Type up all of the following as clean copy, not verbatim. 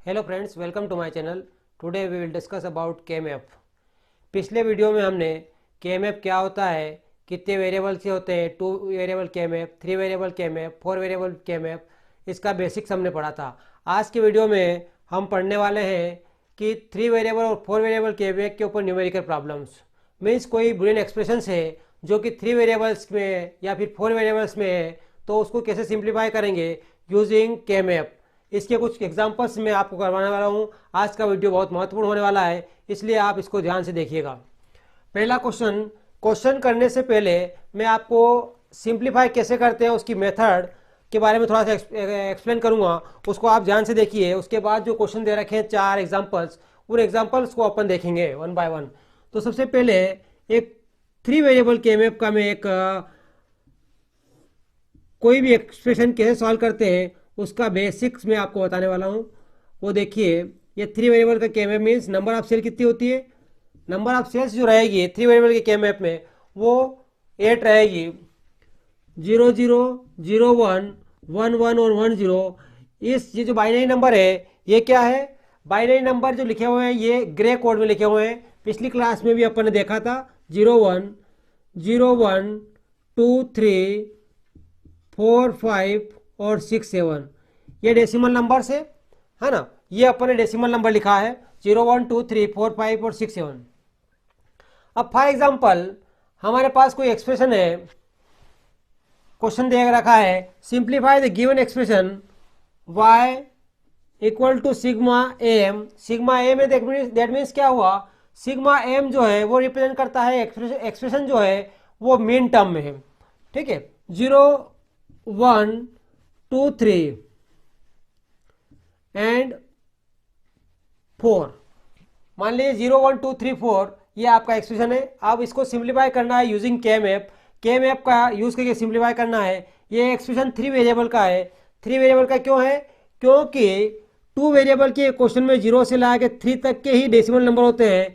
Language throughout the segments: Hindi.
Hello friends, welcome to my channel. Today we will discuss about KMF. पिछले वीडियो में हमने केएमएफ क्या होता है, कितने वेरिएबल से होते हैं, 2 वेरिएबल केएमएफ, 3 वेरिएबल केएमएफ, 4 वेरिएबल केएमएफ, इसका बेसिक्स हमने पढ़ा था। आज के वीडियो में हम पढ़ने वाले हैं कि 3 वेरिएबल और 4 वेरिएबल केएमएफ के ऊपर न्यूमेरिकल प्रॉब्लम्स। मीन्स कोई बुलियन एक्सप्रेशंस है जो कि 3 वेरिएबल्स में या फिर 4 वेरिएबल्स में है, तो उसको कैसे सिंप्लीफाई करेंगे यूजिंग केएमएफ। इसके कुछ एग्जांपल्स मैं आपको करवाने वाला हूँ। आज का वीडियो बहुत महत्वपूर्ण होने वाला है, इसलिए आप इसको ध्यान से देखिएगा। पहला क्वेश्चन करने से पहले मैं आपको सिंप्लीफाई कैसे करते हैं उसकी मेथड के बारे में थोड़ा सा एक्सप्लेन करूंगा, उसको आप ध्यान से देखिए। उसके बाद जो क्वेश्चन दे रखे हैं 4 एग्जाम्पल्स, उन एग्जाम्पल्स को अपन देखेंगे वन बाय वन। तो सबसे पहले एक 3 वेरिएबल केएमएफ का मैं कोई भी एक्सप्रेशन कैसे सॉल्व करते हैं उसका बेसिक्स मैं आपको बताने वाला हूँ। वो देखिए, ये 3 वेरिएबल का केएमएफ मीन्स नंबर ऑफ सेल कितनी होती है। नंबर ऑफ सेल्स जो रहेगी 3 वेरिएबल के केएमएफ में वो 8 रहेगी। 0 0 0 1 1 1 और 1 0। ये जो बाइनरी नंबर है ये क्या है, बाइनरी नंबर जो लिखे हुए हैं ये ग्रे कोड में लिखे हुए हैं। पिछली क्लास में भी अपन ने देखा था 0 1 0 1 2 3 4 5 और 6 7, ये डेसिमल नंबर से है ना। ये अपन ने डेसिमल नंबर लिखा है 0 1 2 3 4 5 और 6 7। अब फॉर एग्जांपल हमारे पास कोई एक्सप्रेशन है, क्वेश्चन दे रखा है simplify the given expression y equal to sigma M. Sigma M है, दैट मीन्स क्या हुआ, सिग्मा एम जो है वो रिप्रेजेंट करता है एक्सप्रेशन जो है वो मीन टर्म में है। ठीक है, 0 1 2 3 एंड 4, मान लीजिए 0 1 2 3 4 ये आपका एक्सप्रेशन है। अब इसको सिंप्लीफाई करना है यूजिंग केएमएफ। केएमएफ का यूज करके सिंप्लीफाई करना है। ये एक्सप्रेशन 3 वेरिएबल का है। 3 वेरिएबल का क्यों है, क्योंकि 2 वेरिएबल के क्वेश्चन में 0 से ला के 3 तक के ही डेसिमल नंबर होते हैं।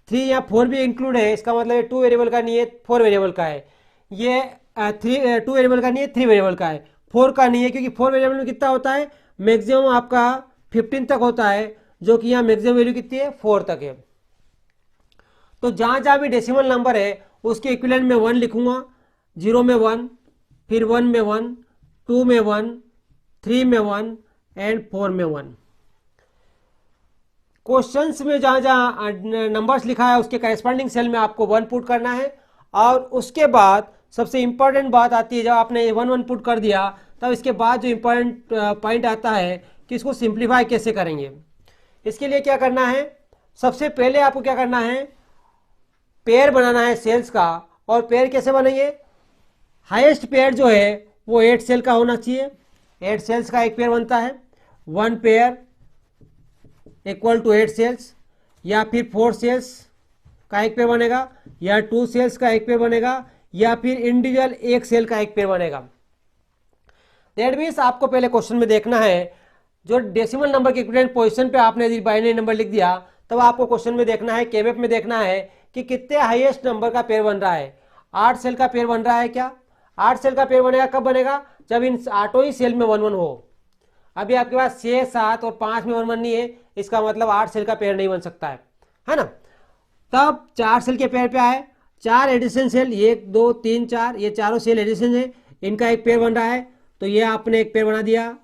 3 या 4 भी इंक्लूड है, इसका मतलब ये 2 वेरिएबल का नहीं है, 4 वेरिएबल का है। ये 2 वेरिएबल का नहीं है, 3 वेरिएबल का है, 4 का नहीं है, क्योंकि 4 वेरिएबल में कितना होता है, मैक्सिमम आपका 15 तक होता है, जो कि यहाँ मैक्सिमम वैल्यू कितनी है, 4 तक है। तो जहां जहां भी डेसिमल नंबर है उसके इक्विवेलेंट में 1 लिखूंगा। 0 में 1, फिर 1 में 1, 2 में 1, 3 में 1 एंड 4 में 1। क्वेश्चंस में जहां जहां नंबर्स लिखा है उसके करेस्पॉन्डिंग सेल में आपको 1 पुट करना है। और उसके बाद सबसे इंपॉर्टेंट बात आती है, जब आपने 1 1 पुट कर दिया तब इसके बाद जो इंपॉर्टेंट पॉइंट आता है कि इसको सिंप्लीफाई कैसे करेंगे। इसके लिए क्या करना है, सबसे पहले आपको क्या करना है, पेयर बनाना है सेल्स का। और पेयर कैसे बनेंगे, हाईएस्ट पेयर जो है वो 8 सेल का होना चाहिए। 8 सेल्स का एक पेयर बनता है, 1 पेयर इक्वल टू 8 सेल्स, या फिर 4 सेल्स का एक पेयर बनेगा, या 2 सेल्स का एक पेयर बनेगा, या फिर इंडिविजुअल 1 सेल का एक पेयर बनेगा। दैट मीन्स आपको पहले क्वेश्चन में देखना है, जो डेसिमल नंबर के इक्विवेलेंट पोजीशन पे आपने यदि बाइनरी नंबर लिख दिया तब आपको क्वेश्चन में देखना है, केएमएफ में देखना है कि कितने हाईएस्ट नंबर का पेयर बन रहा है। 8 सेल का पेयर बन रहा है क्या, 8 सेल का पेयर बनेगा कब बनेगा, जब इन 8 ही सेल में 1 1 हो। अभी आपके पास 6 7 और 5 में 1 1 नहीं है, इसका मतलब 8 सेल का पेयर नहीं बन सकता है ना। तब 4 सेल के पेयर पे आए, 4 एडिशन सेल, 1 2 3 4, ये चारों सेल एडिशन है, इनका एक पेयर बन रहा है, तो ये आपने एक पेयर बना दिया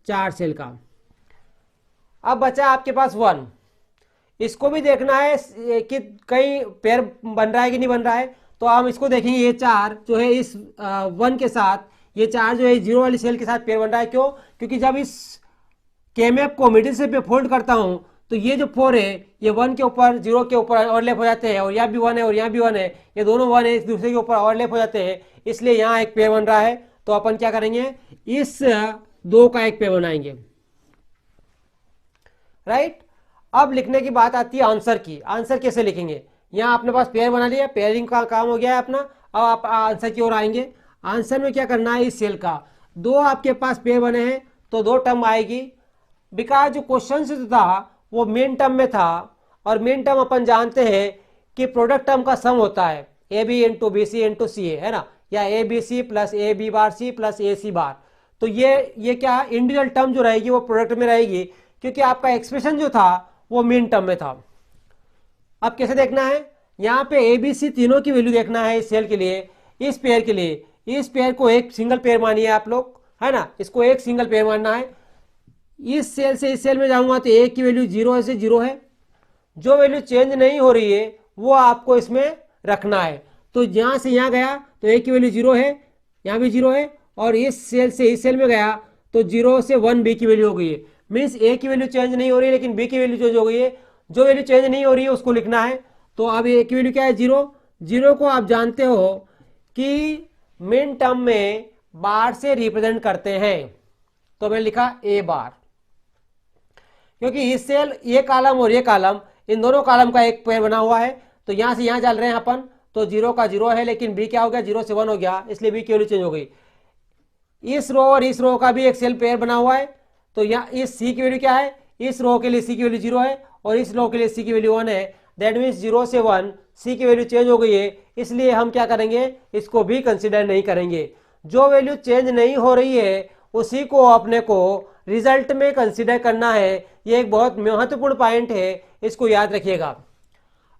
4 सेल का। अब बचा आपके पास 1, इसको भी देखना है कि कहीं पेयर बन रहा है कि नहीं बन रहा है। तो हम इसको देखेंगे, ये 4 जो है इस 1 के साथ, ये 4 जो है 0 वाली सेल के साथ पेयर बन रहा है। क्यों, क्योंकि जब इस केएमएफ को मिडिल से पे फोल्ड करता हूं तो ये जो 4 है ये 1 के ऊपर 0 के ऊपर ओवरलैप हो जाते हैं, और यहाँ भी 1 है और यहाँ भी 1 है, ये दोनों 1 है, एक दूसरे के ऊपर ओवरलैप हो जाते हैं, इसलिए यहाँ एक पेयर बन रहा है। तो अपन क्या करेंगे, इस 2 का एक पेयर बनाएंगे, राइट। अब लिखने की बात आती है आंसर की। आंसर कैसे लिखेंगे, यहाँ अपने पास पेयर बना लिया, पेयरिंग का काम हो गया है अपना। अब आप आंसर की ओर आएंगे। आंसर में क्या करना है, इस सेल का 2 आपके पास पेयर बने हैं तो 2 टर्म आएगी। बिकॉज जो क्वेश्चन से था वो मेन टर्म में था, और मेन टर्म अपन जानते हैं कि प्रोडक्ट टर्म का सम होता है A B into B C into C है ना, या A B C plus A B bar C plus A C bar. तो ये क्या इंडिविजुअल टर्म जो रहेगी वो प्रोडक्ट में रहेगी, क्योंकि आपका एक्सप्रेशन जो था वो मिन टर्म में था। अब कैसे देखना है, यहाँ पे ए बी सी तीनों की वैल्यू देखना है इस सेल के लिए, इस पेयर के लिए। इस पेयर को एक सिंगल पेयर मानिए आप लोग, है ना, इसको एक सिंगल पेयर मानना है। इस सेल से इस सेल में जाऊंगा तो ए की वैल्यू 0 से 0 है, जो वैल्यू चेंज नहीं हो रही है वो आपको इसमें रखना है। तो यहाँ से यहाँ गया तो ए की वैल्यू 0 है, यहाँ भी 0 है, और इस सेल से इस सेल में गया तो 0 से 1 बी की वैल्यू हो गई है। मीन्स ए की वैल्यू चेंज नहीं हो रही है लेकिन बी की वैल्यू चेंज हो गई है। जो वैल्यू चेंज नहीं हो रही है उसको लिखना है। तो अब ए की वैल्यू क्या है, 0। 0 को आप जानते हो कि मिन टर्म में बार से रिप्रेजेंट करते हैं, तो मैंने लिखा ए बार, क्योंकि इस सेल ये कॉलम और ये कॉलम, इन दोनों कॉलम का एक पेयर बना हुआ है। तो यहां से यहां चल रहे हैं अपन, तो 0 का 0 है, लेकिन बी क्या हो गया, 0 से 1 हो गया, इसलिए बी की वैल्यू चेंज हो गई। इस रो और इस रो का भी एक सेल पेयर बना हुआ है, तो यहाँ इस सी की वैल्यू क्या है, इस रो के लिए सी की वैल्यू 0 है और इस रो के लिए सी की वैल्यू 1 है। दैट मीन्स 0 से 1 सी की वैल्यू चेंज हो गई है, इसलिए हम क्या करेंगे, इसको भी कंसिडर नहीं करेंगे। जो वैल्यू चेंज नहीं हो रही है उसी को अपने को रिजल्ट में कंसिडर करना है। ये एक बहुत महत्वपूर्ण पॉइंट है, इसको याद रखिएगा।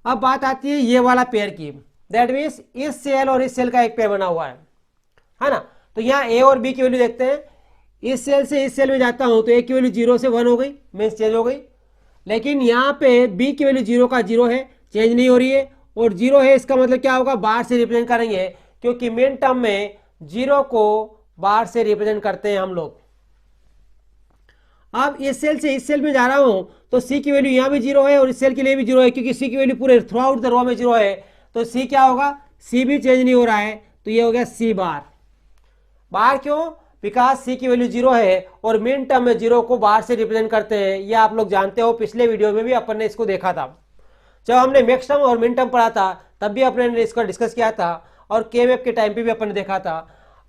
अब बात आती है ये वाला पेयर की, दैट मीन्स इस सेल और इस सेल का एक पेयर बना हुआ है ना। तो यहाँ ए और बी की वैल्यू देखते हैं। इस सेल से इस सेल में जाता हूं तो ए की वैल्यू 0 से 1 हो गई, मीन्स चेंज हो गई। लेकिन यहाँ पे बी की वैल्यू 0 का 0 है, चेंज नहीं हो रही है, और 0 है इसका मतलब क्या होगा, बार से रिप्रेजेंट करेंगे, क्योंकि मेन टर्म में 0 को बार से रिप्रेजेंट करते हैं हम लोग। अब इस सेल से इस सेल में जा रहा हूं तो सी की वैल्यू यहाँ भी 0 है और इस सेल के लिए भी 0 है, क्योंकि सी की वैल्यू पूरे थ्रू आउट द रो में 0 है। तो सी क्या होगा, सी भी चेंज नहीं हो रहा है, तो ये हो गया सी बार। बार क्यों, बिकॉज सी की वैल्यू 0 है और मेन टर्म में 0 को बार से रिप्रेजेंट करते हैं। ये आप लोग जानते हो, पिछले वीडियो में भी अपन ने इसको देखा था, जब हमने मैक्स टर्म और मिन टर्म पढ़ा था तब भी अपने ने इसको डिस्कस किया था, और के मैप के टाइम पे भी अपन ने देखा था।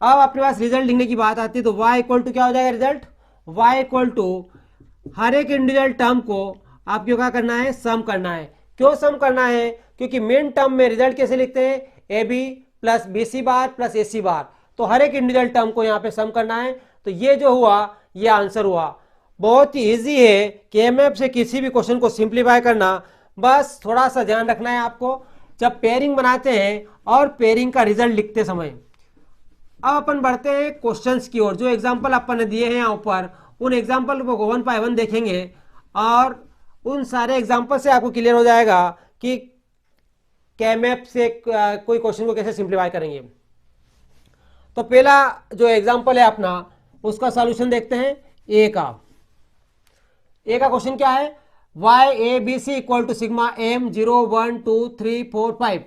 अब अपने पास रिजल्ट लिखने की बात आती है तो y इक्वल टू क्या हो जाएगा रिजल्ट, y इक्वल टू हर एक इंडिविजुअल टर्म को आपको क्या करना है, सम करना है। क्यों सम करना है, क्योंकि मेन टर्म में रिजल्ट कैसे लिखते हैं, A B plus B C bar plus A C bar, तो हर एक इंडिविजुअल टर्म को यहाँ पे सम करना है। तो ये जो हुआ ये आंसर हुआ। बहुत ही ईजी है के से किसी भी क्वेश्चन को सिंप्लीफाई करना, बस थोड़ा सा ध्यान रखना है आपको जब पेयरिंग बनाते हैं और पेयरिंग का रिजल्ट लिखते समय। अब अपन बढ़ते हैं क्वेश्चंस की ओर। जो एग्जांपल अपन ने दिए हैं यहाँ ऊपर, उन एग्जांपल को 1 बाय 1 देखेंगे और उन सारे एग्जांपल से आपको क्लियर हो जाएगा कि के से कोई क्वेश्चन को कैसे सिंप्लीफाई करेंगे। तो पहला जो एग्जांपल है अपना, उसका सॉल्यूशन देखते हैं। ए का क्वेश्चन क्या है, Y A B C equal to sigma M 0 1 2 3 4 5।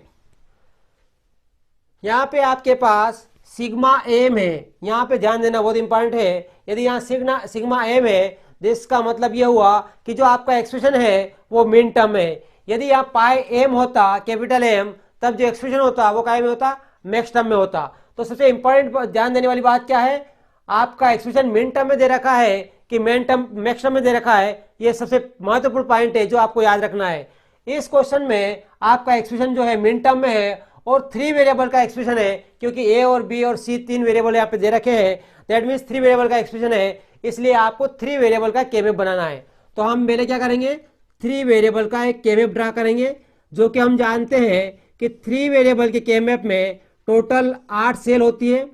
यहां पे आपके पास सिग्मा एम है, यहां पे ध्यान देना बहुत इंपॉर्टेंट है। यदि यहां सिग्मा एम है, जिसका मतलब यह हुआ कि जो आपका एक्सप्रेशन है वो मिन टर्म है। यदि यहाँ पाई एम होता, कैपिटल एम, तब जो एक्सप्रेशन होता वो काय में होता, मैक्स टर्म में होता। तो सबसे इंपॉर्टेंट ध्यान देने वाली बात क्या है, आपका एक्सप्रेशन मिन टर्म में दे रखा है कि मेन टर्म मैक्स टर्म में दे रखा है। ये सबसे महत्वपूर्ण पॉइंट है जो आपको याद रखना है। इस क्वेश्चन में आपका एक्सप्रेशन जो है मिन टर्म में है और 3 वेरिएबल का एक्सप्रेशन है, क्योंकि ए और बी और सी 3 वेरिएबल यहाँ पे दे रखे हैं। दैट मीन्स 3 वेरिएबल का एक्सप्रेशन है, इसलिए आपको 3 वेरिएबल का केमेप बनाना है। तो हम पहले क्या करेंगे, 3 वेरिएबल का एक केमेप ड्रा करेंगे, जो कि हम जानते हैं कि 3 वेरिएबल के केमेप में टोटल 8 सेल होती है।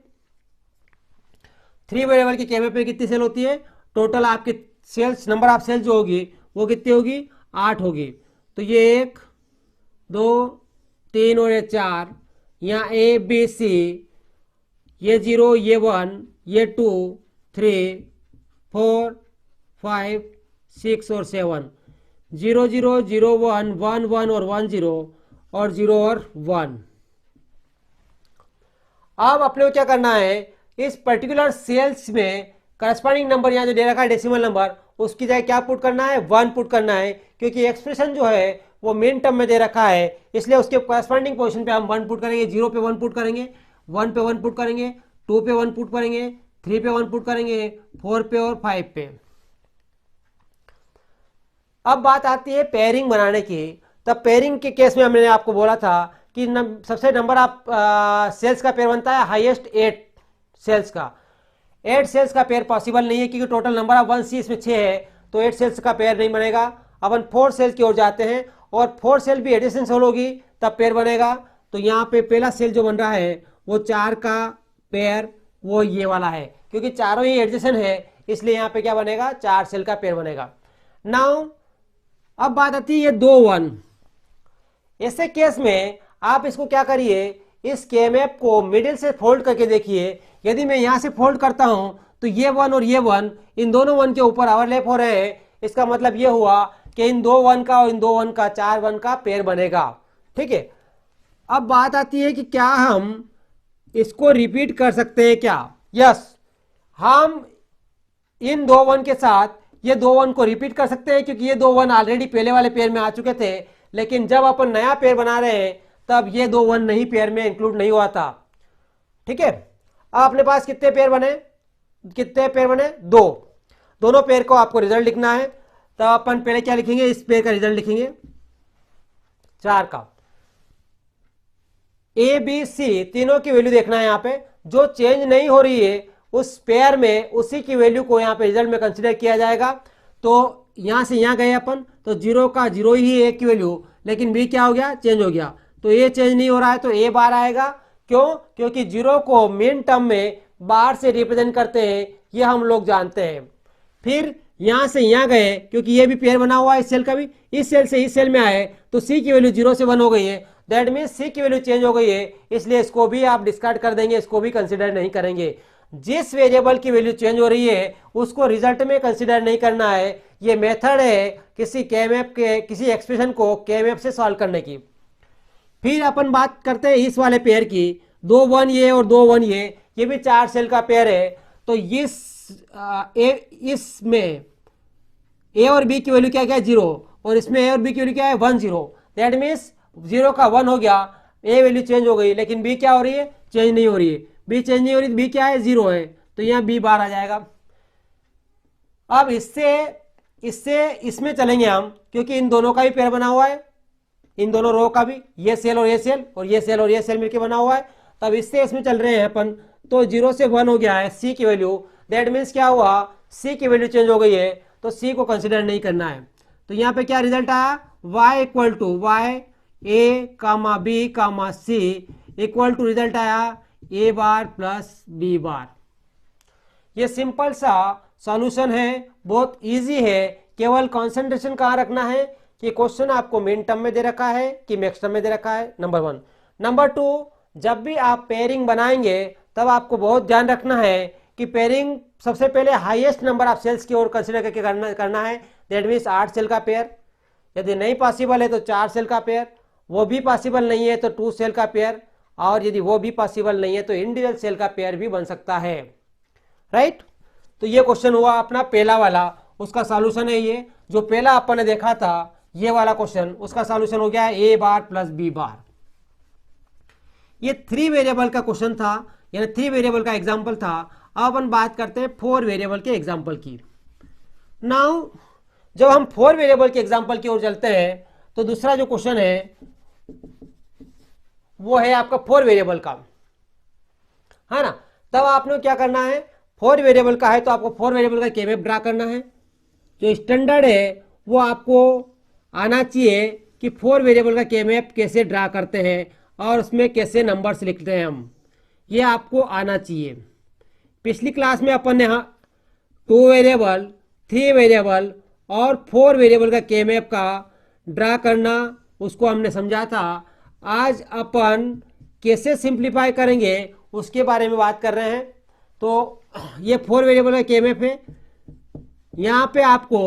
3 वेरिएबल के केमेप में कितनी सेल होती है, टोटल आपकी सेल्स, नंबर ऑफ सेल्स जो होगी वो कितनी होगी, 8 होगी। तो ये 1 2 3 और ये 4, यहाँ ए बी सी, ये 0 ये 1 ये 2 3 4 5 6 और 7, 0 0 0 1 1 1 और 1 0 और 0 और 1। अब अपने को क्या करना है, इस पर्टिकुलर सेल्स में करस्पॉन्डिंग नंबर यहाँ जो दे रखा है डेसिमल नंबर, उसकी जगह क्या पुट करना है, 1 पुट करना है, क्योंकि एक्सप्रेशन जो है वो मेन टर्म में दे रखा है, इसलिए उसके करस्पॉन्डिंग पोजीशन पे हम 1 पुट करेंगे। 0 पे 1 पुट करेंगे, 1 पे 1 पुट करेंगे, 2 पे 1 पुट करेंगे, 3 पे 1 पुट करेंगे, 4 पे और 5 पे। अब बात आती है पेयरिंग बनाने की। तब पेयरिंग के केस में हमने आपको बोला था कि सबसे नंबर ऑफ सेल्स का पेयर बनता है हाईएस्ट 8 सेल्स का। 8 सेल्स का पेयर पॉसिबल नहीं है, क्योंकि टोटल नंबर ऑफ 1 सी इसमें 6 है, तो 8 सेल्स का पेयर नहीं बनेगा। अपन 4 सेल की ओर जाते हैं और 4 सेल भी एडिशन सेल होगी तब पेयर बनेगा। तो यहाँ पे पहला सेल जो बन रहा है वो 4 का पेयर वो ये वाला है, क्योंकि चारों ही एडिशन है इसलिए यहाँ पे क्या बनेगा, 4 सेल का पेयर बनेगा। नाउ अब बात आती है 2 1। ऐसे केस में आप इसको क्या करिए, इस केएमएफ को मिडिल से फोल्ड करके देखिए। यदि मैं यहां से फोल्ड करता हूं तो ये 1 और ये 1 इन दोनों 1 के ऊपर ओवरलैप हो रहे हैं। इसका मतलब ये हुआ कि इन 2 1 का और इन 2 1 का 4 1 का पेयर बनेगा। ठीक है, अब बात आती है कि क्या हम इसको रिपीट कर सकते हैं क्या? यस, हम इन 2 1 के साथ ये 2 1 को रिपीट कर सकते हैं, क्योंकि ये 2 1 ऑलरेडी पहले वाले पेयर में आ चुके थे। लेकिन जब अपन नया पेयर बना रहे हैं तब ये 2 1 नहीं पेयर में इंक्लूड नहीं हुआ था। ठीक है, अब अपने पास कितने पेयर बने, दो। दोनों पेयर को आपको रिजल्ट लिखना है। तो अपन पहले क्या लिखेंगे, इस पेयर का रिजल्ट लिखेंगे 4 का। ए बी सी तीनों की वैल्यू देखना है। यहाँ पे जो चेंज नहीं हो रही है उस पेयर में उसी की वैल्यू को यहाँ पे रिजल्ट में कंसीडर किया जाएगा। तो यहां से यहां गए अपन तो 0 का 0 ही ए की वैल्यू, लेकिन बी क्या हो गया, चेंज हो गया। तो ए चेंज नहीं हो रहा है तो ए बार आएगा। क्यों? क्योंकि 0 को मेन टर्म में बार से रिप्रेजेंट करते हैं, ये हम लोग जानते हैं। फिर यहां से यहां गए, क्योंकि ये भी पेयर बना हुआ है इस सेल का भी, इस सेल से इस सेल में आए तो सी की वैल्यू 0 से 1 हो गई है। दैट मीन्स सी की वैल्यू चेंज हो गई है, इसलिए इसको भी आप डिस्कार्ड कर देंगे, इसको भी कंसिडर नहीं करेंगे। जिस वेरिएबल की वैल्यू चेंज हो रही है उसको रिजल्ट में कंसिडर नहीं करना है। ये मेथड है किसी केएमएफ के किसी एक्सप्रेशन को केएमएफ से सॉल्व करने की। फिर अपन बात करते हैं इस वाले पेयर की, 2 1 ये और 2 1 ये भी 4 सेल का पेयर है। तो इसमें ए और बी की वैल्यू क्या क्या है, 0, और इसमें ए और बी की वैल्यू क्या है, 1 0। दैट मीन्स 0 का 1 हो गया, ए वैल्यू चेंज हो गई, लेकिन बी क्या हो रही है, चेंज नहीं हो रही है। बी चेंज नहीं हो रही, बी क्या है, 0 है, तो यहाँ बी बार आ जाएगा। अब इससे इसमें चलेंगे हम, क्योंकि इन दोनों का भी पेयर बना हुआ है, इन दोनों रो का भी, ये सेल और ये सेल और ये सेल और ये सेल मिलकर बना हुआ है। तब इससे इसमें चल रहे हैं अपन, तो 0 से 1 हो गया है सी की वैल्यू। दैट मीन्स क्या हुआ, सी की वैल्यू चेंज हो गई है, तो सी को कंसिडर नहीं करना है। तो यहाँ पे क्या रिजल्ट आया, y equal to Y A comma B comma C equal to result आया A bar plus B bar. ये सिंपल सा सॉल्यूशन है, बहुत इजी है। केवल कंसंट्रेशन कहाँ रखना है कि क्वेश्चन आपको मेन टर्म में दे रखा है कि मैक्स टर्म में दे रखा है, नंबर 1। नंबर 2, जब भी आप पेयरिंग बनाएंगे तब आपको बहुत ध्यान रखना है कि पेयरिंग सबसे पहले हाईएस्ट नंबर ऑफ सेल्स की ओर कंसिडर करके करना है। दैट मीन्स 8 सेल का पेयर, यदि नहीं पॉसिबल है तो 4 सेल का पेयर, वो भी पॉसिबल नहीं है तो 2 सेल का पेयर, और यदि वो भी पॉसिबल नहीं है तो इंडिविजुअल सेल का पेयर भी बन सकता है। राइट, तो ये क्वेश्चन हुआ अपना पहला वाला, उसका सॉल्यूशन है ये जो पहला अपन ने देखा था, ये वाला क्वेश्चन, उसका सॉल्यूशन हो गया ए बार प्लस बी बार। ये 3 वेरिएबल का क्वेश्चन था, यानी 3 वेरिएबल का एग्जांपल था। अब अपन बात करते हैं 4 वेरिएबल के एग्जांपल की। नाउ जब हम 4 वेरिएबल के एग्जांपल की ओर चलते हैं तो दूसरा जो क्वेश्चन है वो है आपका 4 वेरिएबल का, है ना। तब आपने क्या करना है, 4 वेरिएबल का है तो आपको 4 वेरिएबल का केएमएफ ड्रा करना है। जो स्टैंडर्ड है वो आपको आना चाहिए कि 4 वेरिएबल का केएमएफ कैसे ड्रा करते हैं और उसमें कैसे नंबर्स लिखते हैं हम, ये आपको आना चाहिए। पिछली क्लास में अपन ने 2 वेरिएबल, 3 वेरिएबल और 4 वेरिएबल का केएमएफ का ड्रा करना उसको हमने समझा था। आज अपन कैसे सिंप्लीफाई करेंगे उसके बारे में बात कर रहे हैं। तो ये 4 वेरिएबल का केएमएफ है। यहाँ पे आपको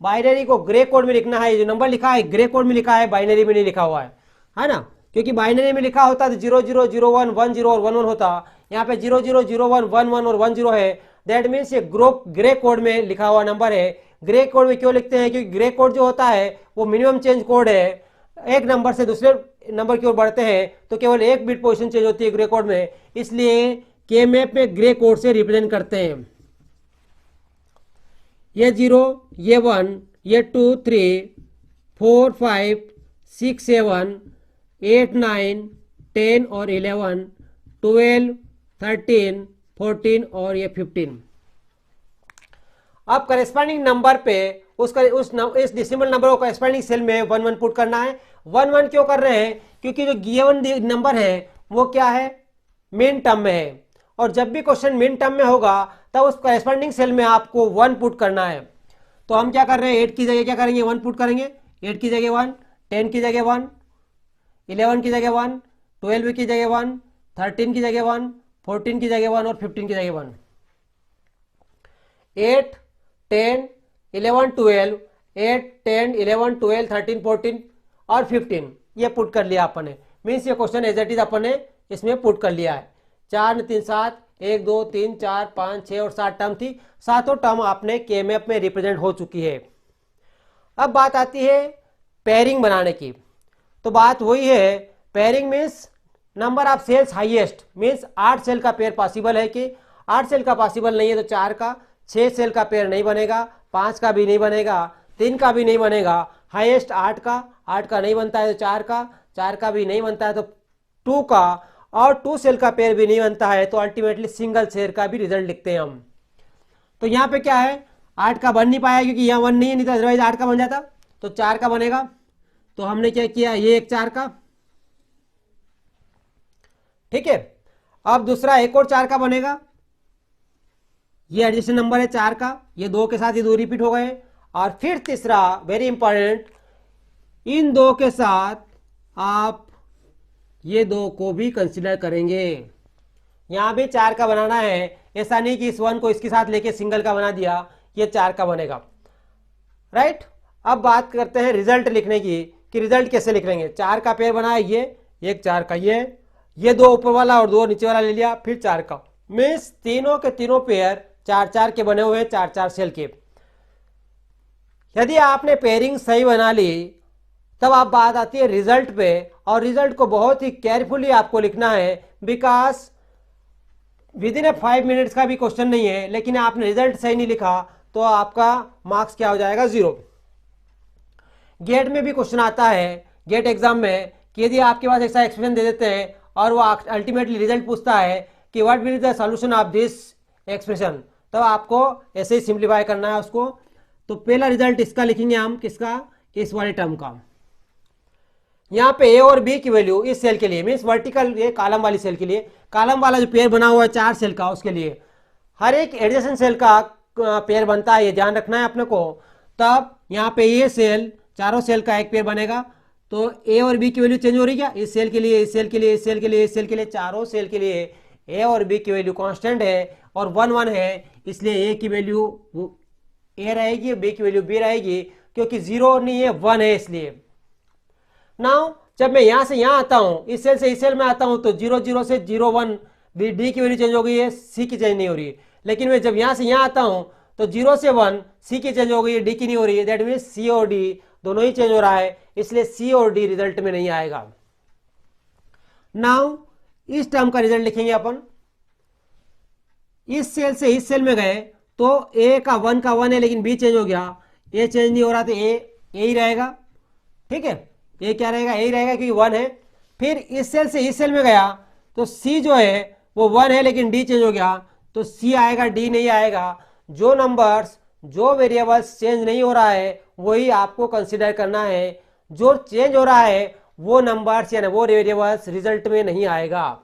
बाइनरी को ग्रे कोड में लिखना है। जो नंबर लिखा है ग्रे कोड में लिखा है, बाइनरी में नहीं लिखा हुआ है ना, क्योंकि बाइनरी में लिखा होता तो 0 0 0 1 1 0 और 1 1 होता। यहाँ पे 0 0 0 1 1 1 और 1 0 है। दैट मीन्स ये ग्रे कोड में लिखा हुआ नंबर है। ग्रे कोड में क्यों लिखते हैं, क्योंकि ग्रे कोड जो होता है वो मिनिमम चेंज कोड है। एक नंबर से दूसरे नंबर की ओर बढ़ते हैं तो केवल एक बिट पोजीशन चेंज होती है ग्रे कोड में, इसलिए केएमएफ में ग्रे कोड से रिप्रेजेंट करते हैं। ये 0, ये 1, ये 2 3 4 5 6 7 8 9 10 और 11 12 13 14 और ये 15। अब करेस्पॉन्डिंग नंबर पे इस डेसिमल नंबर को करेस्पॉन्डिंग सेल में 1 1 पुट करना है। 1 1 क्यों कर रहे हैं? क्योंकि जो गिवन नंबर है वो क्या है, मिन टर्म में है, और जब भी क्वेश्चन मिन टर्म में होगा तब उस करेस्पॉन्डिंग सेल में आपको 1 पुट करना है। तो हम क्या कर रहे हैं, 8 की जगह क्या करेंगे, 1 पुट करेंगे। 8 की जगह 1, 10 की जगह 1, 11 की जगह 1, 12 की जगह 1, 13 की जगह 1, 14 की जगह 1 और 15 की जगह 1। 8 10 11 12, 8 10 11 12 13 14 और 15 ये पुट कर लिया अपन ने। मीन्स ये क्वेश्चन एज इट इज अपन ने इसमें पुट कर लिया है। 4 3 7, 1 2 3 4 5 6 और 7 टर्म थी, सातों टर्म आपने के मैप में रिप्रेजेंट हो चुकी है। अब बात आती है पेयरिंग बनाने की। तो बात वही है, pairing means number of cells highest, means 8 cell का पेयर पॉसिबल है कि 8 सेल का पॉसिबल नहीं है तो 4 का, 6 सेल का पेयर नहीं बनेगा, 5 का भी नहीं बनेगा, 3 का भी नहीं बनेगा, हाईएस्ट 8 का, 8 का नहीं बनता है तो 4 का, 4 का भी नहीं बनता है तो 2 का, और 2 सेल का पेयर भी नहीं बनता है तो अल्टीमेटली सिंगल सेल का भी रिजल्ट लिखते हैं हम। तो यहाँ पे क्या है, 8 का बन नहीं पाया क्योंकि यहाँ 1 नहीं है, नहीं तो अदरवाइज 8 का बन जाता, तो 4 का बनेगा। तो हमने क्या किया, ये एक 4 का, ठीक है। अब दूसरा एक और 4 का बनेगा, ये एडिशन नंबर है 4 का, ये 2 के साथ ये 2 रिपीट हो गए। और फिर तीसरा वेरी इंपॉर्टेंट, इन 2 के साथ आप ये 2 को भी कंसिडर करेंगे। यहां भी 4 का बनाना है, ऐसा नहीं कि इस 1 को इसके साथ लेके सिंगल का बना दिया, ये 4 का बनेगा, राइट। अब बात करते हैं रिजल्ट लिखने की कि रिजल्ट कैसे लिख लेंगे। 4 का पेयर बना है, ये एक 4 का, ये 2 ऊपर वाला और 2 नीचे वाला ले लिया, फिर 4 का, मीन्स तीनों के तीनों पेयर 4-4 के बने हुए हैं, 4-4 सेल के। यदि आपने पेयरिंग सही बना ली तब आप बात आती है रिजल्ट पे, और रिजल्ट को बहुत ही केयरफुली आपको लिखना है, बिकॉज विद इन 5 मिनट्स का भी क्वेश्चन नहीं है, लेकिन आपने रिजल्ट सही नहीं लिखा तो आपका मार्क्स क्या हो जाएगा, 0। गेट में भी क्वेश्चन आता है, गेट एग्जाम में, कि यदि आपके पास ऐसा एक्सप्रेशन दे देते हैं और वो अल्टीमेटली रिजल्ट पूछता है कि what will be the solution of this expression, तो आपको ऐसे ही सिंप्लीफाई करना है उसको। तो पहला रिजल्ट इसका लिखेंगे हम, किसका, इस वाले टर्म का। यहाँ पे ए और बी की वैल्यू इस सेल के लिए, मीन्स वर्टिकल ये कॉलम वाली सेल के लिए, कॉलम वाला जो पेयर बना हुआ है 4 सेल का, उसके लिए हर एक एडजेसेंट सेल का पेयर बनता है, ये ध्यान रखना है अपने को। तब यहाँ पे ये सेल, चारों सेल का एक पेयर बनेगा, तो ए और बी की वैल्यू चेंज हो रही है क्या, इस सेल के लिए, इस सेल के लिए, इस सेल के लिए, इस सेल के लिए, चारों सेल के लिए ए और बी की वैल्यू कांस्टेंट है और 1 1 है, इसलिए ए की वैल्यू ए रहेगी, बी की वैल्यू बी रहेगी, क्योंकि 0 नहीं है 1 है इसलिए। नाउ जब मैं यहां से यहां आता हूं, इस सेल से इस सेल में आता हूं, तो 0 0 से 0 1, डी की वैल्यू चेंज हो गई है, सी की चेंज नहीं हो रही है। लेकिन मैं जब यहां से यहां आता हूं तो 0 से 1 सी की चेंज हो गई है, डी की नहीं हो रही है, दैट मीन्स सी और डी दोनों ही चेंज हो रहा है, इसलिए सी और डी रिजल्ट में नहीं आएगा। नाउ इस टर्म का रिजल्ट लिखेंगे अपन। इस सेल से इस सेल में गए तो ए का 1 का 1 है, लेकिन बी चेंज हो गया, ए चेंज नहीं हो रहा तो ए ही रहेगा, ठीक है। ये क्या रहेगा, यही रहेगा क्योंकि 1 है। फिर इस सेल से इस सेल में गया तो सी जो है वो 1 है, लेकिन डी चेंज हो गया तो सी आएगा, डी नहीं आएगा। जो नंबर्स, जो वेरिएबल्स चेंज नहीं हो रहा है वही आपको कंसिडर करना है, जो चेंज हो रहा है वो नंबर्स या वो वेरिएबल्स रिजल्ट में नहीं आएगा।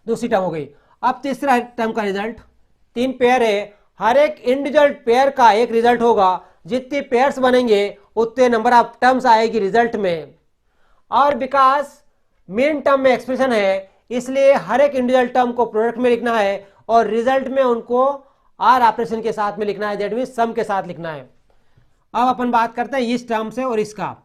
दूसरी टर्म हो गई। अब तीसरा टर्म का रिजल्ट, 3 पेयर है, हर एक इंडिविजुअल पेयर का एक रिजल्ट होगा, जितने पेयर्स बनेंगे उतने नंबर ऑफ टर्म्स आएगी रिजल्ट में। और बिकॉज मेन टर्म में एक्सप्रेशन है, इसलिए हर एक इंडिविजुअल टर्म को प्रोडक्ट में लिखना है और रिजल्ट में उनको आर ऑपरेशन के साथ में लिखना है, दैट मीन्स सम के साथ लिखना है। अब अपन बात करते हैं इस टर्म से और इसका,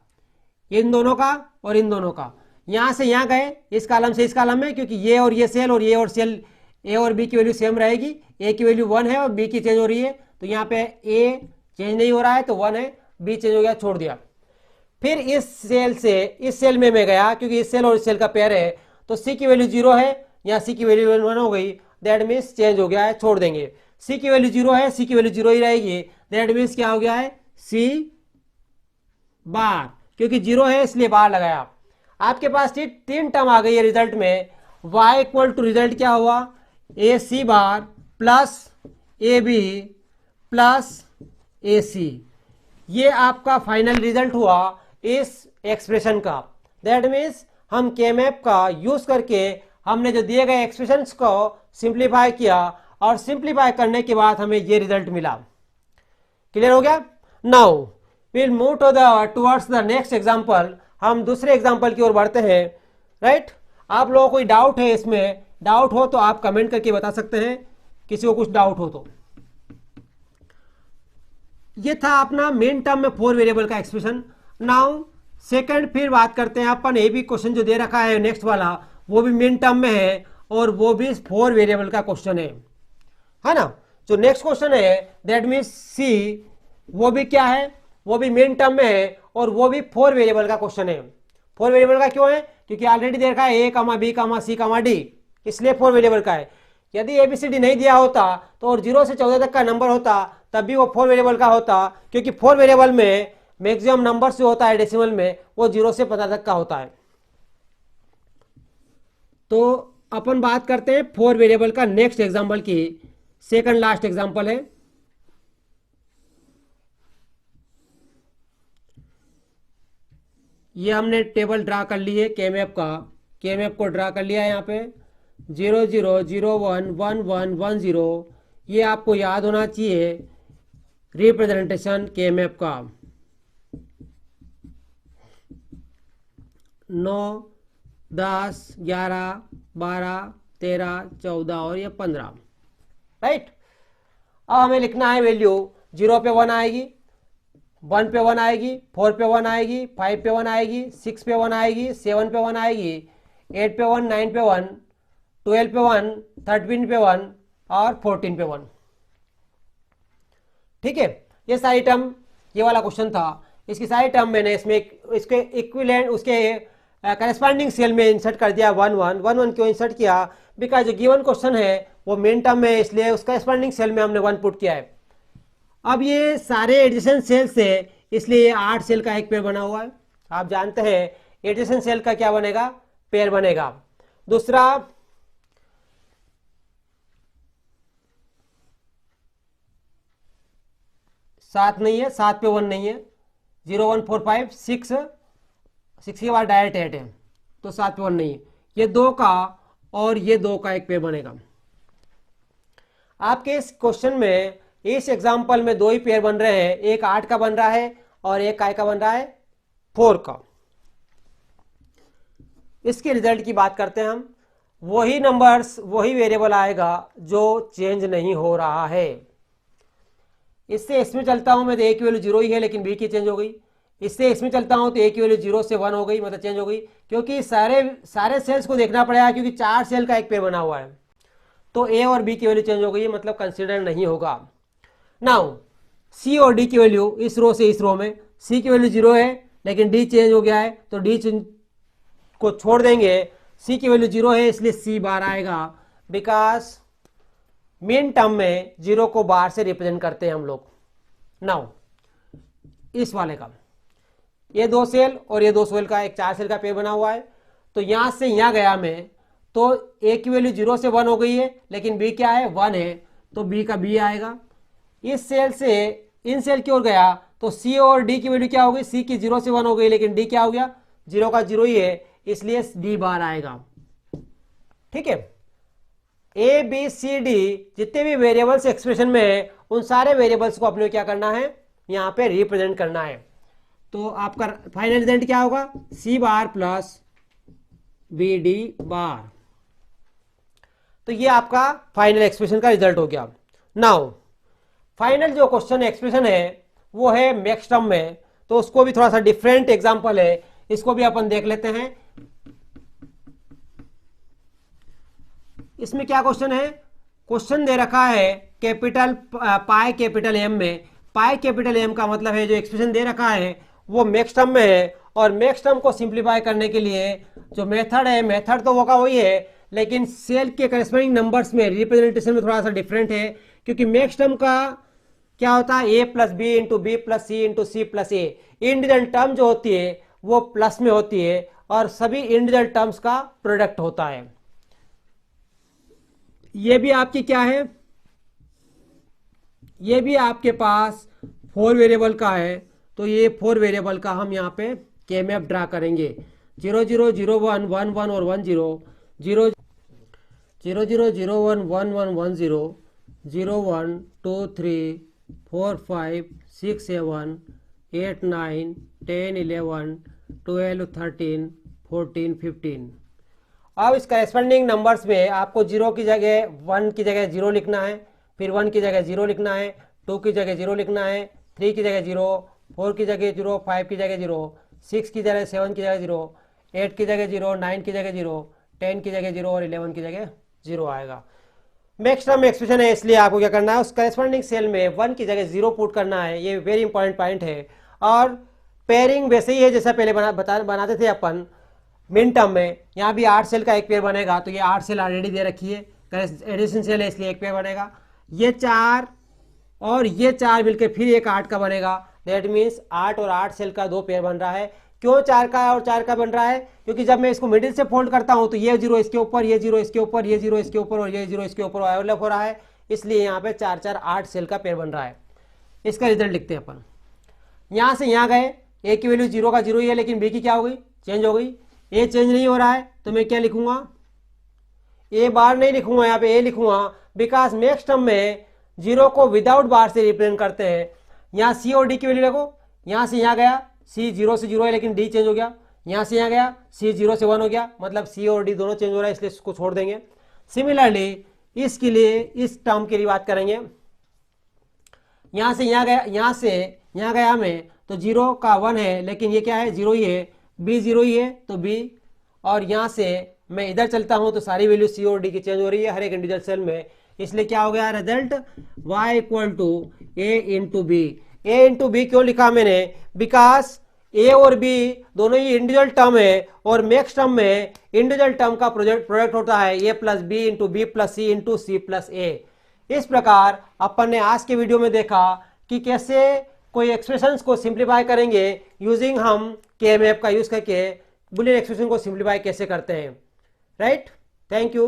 इन दोनों का और इन दोनों का। यहां से यहां गए, इस कॉलम से इस कॉलम में, क्योंकि ये और ये सेल और ये और सेल, ए और बी की वैल्यू सेम रहेगी, ए की वैल्यू 1 है और बी की चेंज हो रही है, तो यहाँ पे ए चेंज नहीं हो रहा है तो 1 है, बी चेंज हो गया, छोड़ दिया। फिर इस सेल से इस सेल में मैं गया, क्योंकि इस सेल और इस सेल का पेयर है, तो सी की वैल्यू 0 है, यहाँ सी की वैल्यू 1 हो गई, दैट मीन्स चेंज हो गया है, छोड़ देंगे। सी की वैल्यू 0 है, सी की वैल्यू 0 ही रहेगी, दैट मीन्स क्या हो गया है, सी बार, क्योंकि 0 है इसलिए बार लगाया। आपके पास 3 टर्म आ गई है रिजल्ट में। y इक्वल टू रिजल्ट क्या हुआ, A C bar plus A B plus AC। ये आपका फाइनल रिजल्ट हुआ इस एक्सप्रेशन का। दैट मीन्स हम केमैप का यूज करके हमने जो दिए गए एक्सप्रेशंस को सिंप्लीफाई किया और सिंप्लीफाई करने के बाद हमें ये रिजल्ट मिला। क्लियर हो गया? Now will move towards the next example. हम दूसरे एग्जांपल की ओर बढ़ते हैं। राइट? आप लोगों को कोई डाउट है इसमें? डाउट हो तो आप कमेंट करके बता सकते हैं, किसी को कुछ डाउट हो तो। ये था अपना मेन टर्म में 4 वेरिएबल का एक्सप्रेशन। नाउ सेकंड फिर बात करते हैं अपन। ये भी क्वेश्चन जो दे रखा है नेक्स्ट वाला, वो भी मेन टर्म में है और वो भी 4 वेरिएबल का क्वेश्चन है ना? जो नेक्स्ट क्वेश्चन है दैट मीन्स सी, वो भी क्या है? वो भी मेन टर्म में है और वो भी 4 वेरिएबल का क्वेश्चन है। 4 वेरिएबल का क्यों है? क्योंकि ऑलरेडी दे रखा है ए कमा बी कमा सी कमा डी, इसलिए 4 वेरिएबल का है। यदि ABCD नहीं दिया होता तो और 0 से 14 तक का नंबर होता तब भी वो 4 वेरिएबल का होता, क्योंकि 4 वेरिएबल में मैक्सिमम नंबर जो होता है डेसिमल में वो 0 से 15 तक का होता है। तो अपन बात करते हैं 4 वेरिएबल का नेक्स्ट एग्जांपल की। सेकंड लास्ट एग्जांपल है। ये हमने टेबल ड्रा कर ली है केमैप का। केमैप को ड्रा कर लिया है यहाँ पे 0 0 0 1 1 1 1 0। ये आपको याद होना चाहिए रिप्रेजेंटेशन केमैप का। 9 10 11 12 13 14 और ये 15। राइट? अब हमें लिखना है वैल्यू। 0 पे 1 आएगी, 1 पे 1 आएगी, 4 पे 1 आएगी, 5 पे 1 आएगी, 6 पे 1 आएगी, 7 पे 1 आएगी, 8 पे 1, 9 पे 1, 12 पे 1, 13 पे 1 और 14 पे 1। ठीक है? ये सारी टर्म, ये वाला क्वेश्चन था, इसकी सारी टर्म मैंने इसमें इसके इक्विवेलेंट उसके करस्पॉन्डिंग सेल में इंसर्ट कर दिया। 1 1 1 1 क्यों इंसर्ट किया? बिकॉज जो गिवन क्वेश्चन है वो मेन टर्म में है, इसलिए उसका करस्पॉन्डिंग सेल में हमने 1 पुट किया है। अब ये सारे एडजेसेंट सेल्स है, इसलिए ये 8 सेल का एक पेयर बना हुआ है। आप जानते हैं एडजेसेंट सेल का क्या बनेगा? पेयर बनेगा। दूसरा, 7 नहीं है, 7 पे 1 नहीं है। 0 1 4 5 6 के बाद डायरेक्ट 8 है, तो 7 पे 1 नहीं है। ये 2 का और ये 2 का एक पेयर बनेगा। आपके इस क्वेश्चन में, इस एग्जाम्पल में 2 ही पेयर बन रहे हैं। एक 8 का बन रहा है और एक काय का बन रहा है? 4 का। इसके रिजल्ट की बात करते हैं हम। वही नंबर्स, वही वेरिएबल आएगा जो चेंज नहीं हो रहा है। इससे इसमें चलता हूं मैं तो ए की वैल्यू 0 ही है, लेकिन बी की चेंज हो गई। इससे इसमें चलता हूं तो ए की वैल्यू 0 से 1 हो गई, मतलब चेंज हो गई। क्योंकि सारे सेल्स को देखना पड़ेगा, क्योंकि 4 सेल का एक पेयर बना हुआ है। तो ए और बी की वैल्यू चेंज हो गई, मतलब कंसिडर नहीं होगा। नाउ सी और डी की वैल्यू इस रो से इस रो में, सी की वैल्यू 0 है लेकिन डी चेंज हो गया है, तो डी को छोड़ देंगे। सी की वैल्यू 0 है इसलिए सी बार आएगा, बिकॉज मेन टर्म में 0 को बार से रिप्रेजेंट करते हैं हम लोग। नाउ इस वाले का ये 2 सेल और ये 2 सेल का एक 4 सेल का पेयर बना हुआ है। तो यहां से यहां गया मैं, तो ए की वैल्यू 0 से 1 हो गई है, लेकिन बी क्या है? 1 है, तो बी का बी आएगा। इस सेल से इन सेल की ओर गया तो सी और डी की वैल्यू क्या हो गई? सी की 0 से 1 हो गई, लेकिन डी क्या हो गया? 0 का 0 ही है, इसलिए डी बार आएगा। ठीक है? ए बी सी डी जितने भी वेरिएबल्स एक्सप्रेशन में है, उन सारे वेरिएबल्स को अपने क्या करना है? यहां पे रिप्रेजेंट करना है। तो आपका फाइनल रिजल्ट क्या होगा? सी बार प्लस बी डी बार। तो ये आपका फाइनल एक्सप्रेशन का रिजल्ट हो गया। नाउ फाइनल जो क्वेश्चन एक्सप्रेशन है वो है मैक्स टर्म में, तो उसको भी थोड़ा सा डिफरेंट एग्जांपल है, इसको भी अपन देख लेते हैं। इसमें क्या क्वेश्चन है? क्वेश्चन दे रखा है कैपिटल पाई कैपिटल एम में। पाई कैपिटल एम का मतलब है जो एक्सप्रेशन दे रखा है वो मैक्स टर्म में है, और मैक्स टर्म को सिंप्लीफाई करने के लिए जो मेथड है, मेथड तो वो का वही है, लेकिन सेल के करस्पॉन्डिंग नंबर्स में रिप्रेजेंटेशन में थोड़ा सा डिफरेंट है। क्योंकि मैक्स टर्म का क्या होता है? A plus B into B plus C into C plus A. Individual term जो होती है वो प्लस में होती है और सभी इंडिविजुअल टर्म्स का प्रोडक्ट होता है। ये भी आपकी क्या है? ये भी आपके पास 4 वेरिएबल का है, तो ये 4 वेरिएबल का हम यहाँ पे के मैप ड्रा करेंगे। 0 0 0 1 1 1 और 1 0, 0 0 0 0 1 1 1 1 0, 0 1 2 3 4 5 6 7 8 9 10 11 12 13 14 15। अब इस करेस्पॉन्डिंग नंबर्स में आपको 0 की जगह 1 की जगह 0 लिखना है, फिर 1 की जगह 0 लिखना है, 2 की जगह 0 लिखना है, 3 की जगह 0, 4 की जगह 0, 5 की जगह 0, 6 की जगह 7 की जगह 0, 8 की जगह 0, 9 की जगह 0, 10 की जगह 0 और 11 की जगह 0 आएगा। नेक्स्ट टर्म एक्सप्रेशन है, इसलिए आपको क्या करना है, उस करेस्पॉन्डिंग सेल में 1 की जगह 0 पुट करना है। ये वेरी इंपॉर्टेंट पॉइंट है। और पेयरिंग वैसे ही है जैसा पहले बनाते थे अपन मिन टर्म में। यहाँ भी 8 सेल का एक पेयर बनेगा, तो ये 8 सेल ऑलरेडी दे रखी है, एडिशन सेल है इसलिए एक पेयर बनेगा। ये 4 और ये 4 मिलकर फिर एक 8 का बनेगा। दैट मीन्स 8 और 8 सेल का 2 पेयर बन रहा है। क्यों 4 का और 4 का बन रहा है? क्योंकि जब मैं इसको मिडिल से फोल्ड करता हूं तो ये 0 इसके ऊपर, ये 0 इसके ऊपर, ये 0 इसके ऊपर और ये 0 इसके ऊपर ओवरलैप हो रहा है, इसलिए यहाँ पे 4 4 8 सेल का पेयर बन रहा है। इसका रिजल्ट लिखते हैं अपन। यहाँ से यहाँ गए, ए की वैल्यू 0 का 0 ही है, लेकिन बी की क्या हो गई, चेंज हो गई। ए चेंज नहीं हो रहा है तो मैं क्या लिखूंगा, ए बार नहीं लिखूंगा, यहाँ पे ए लिखूंगा, बिकॉज नेक्स्ट टर्म में 0 को विदाउट बार से रिप्रेजेंट करते हैं। यहाँ सी और डी की वैल्यू देखो, यहाँ से यहाँ गया, सी 0 से 0 है लेकिन डी चेंज हो गया। यहाँ से यहाँ गया, सी 0 से 1 हो गया, मतलब सी और डी दोनों चेंज हो रहा है, इसलिए इसको छोड़ देंगे। सिमिलरली इसके लिए इस टर्म की बात करेंगे। यहाँ से यहाँ गया, यहाँ से यहाँ गया मैं, तो 0 का 1 है लेकिन ये क्या है, 0 ही है, बी 0 ही है तो बी। और यहाँ से मैं इधर चलता हूँ तो सारी वैल्यू सी और डी की चेंज हो रही है हर एक इंडिविजुअल सेल में, इसलिए क्या हो गया result, y equal to A into B. A into B क्यों लिखा मैंने, बिकॉज ए और बी दोनों ही इंडिविजुअल टर्म है और नेक्स्ट टर्म में इंडिविजुअल टर्म का प्रोडक्ट होता है A plus B into B plus C into C plus A. इस प्रकार अपन ने आज के वीडियो में देखा कि कैसे कोई एक्सप्रेशंस को सिंप्लीफाई करेंगे यूजिंग हम के मैप का यूज करके बुलियन एक्सप्रेशन को सिंप्लीफाई कैसे करते हैं। Right, thank you.